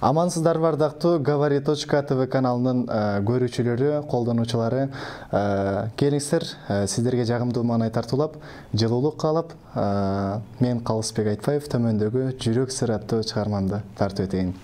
Амансыздар бардактуу Говори.тв каналынын көрүүчүлөрү, колдонуучулары. Келиңиздер, сиздерге жагымдуу маанай тартуулап, жылуулук каалап, мен Калысбек Айтбаев төмөндөгү Жүрөк сыр аттуу чыгармамды тартып этейин.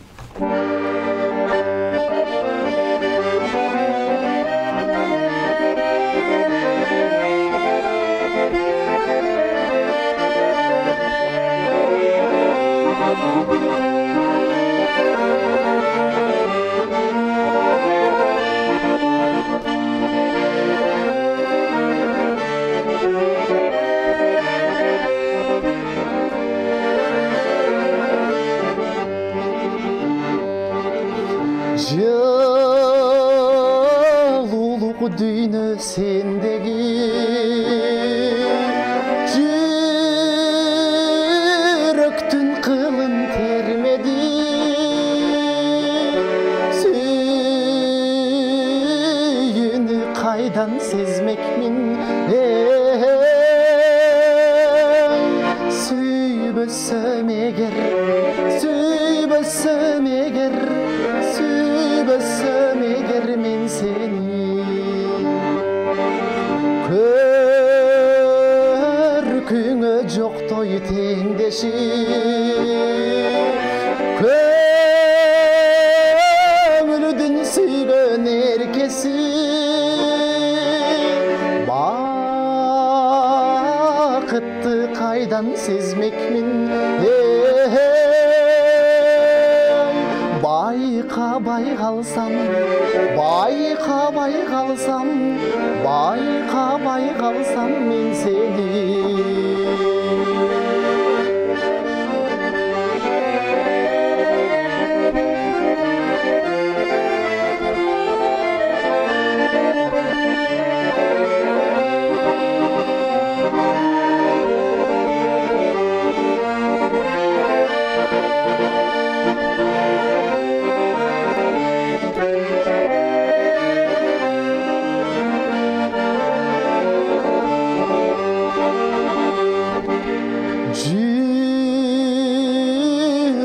Жылуулук дүйнө сендеги, жүрөктүн кылын термеди, сүйүүнү кайдан сезмекмин, сүйбөсөм эгер, сүйбөсөм эгер, сүйбөсөм эгер мен сени, көркүңө жоктой теңдеши, көңүлдүн сүйгөн эркеси, бакытты кайдан сезмекмин, байкабай калсам, байкабай калсам, байкабай калсам мен сени.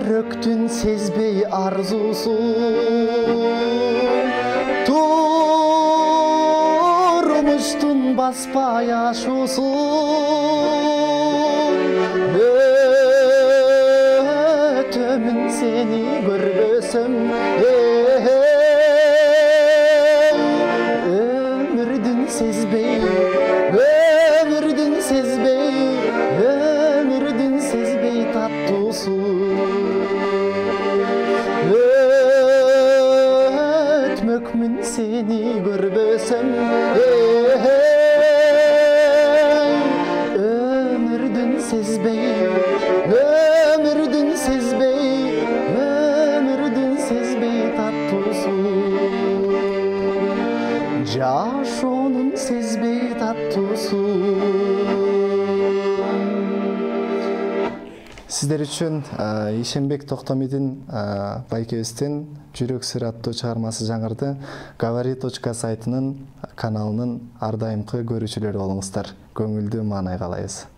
Жүрөктүн сезбей арзусун, турмуштун баспай ашуусун, өтөмүн сени көрбөсөм, өмүрдүн сезбей, өмүрдүн сезбей, өмүрдүн сезбей таттуусу, өтмөкмүн сени көрбөсөм, өмүрдүн сезбей, өмүрдүн сезбей, өмүрдүн сезбей таттуусу, жашоонун сезбей таттуусу. Сиздер үчүн Ишенбек Токтомидин байкебиздин Жүрөк сыр аттуу чыгармасы жаңырды. Говори.тв сайтынын каналынын ар дайымкы көрүүчүлөрү болуңуздар. Көңүлдүү маанай каалайбыз.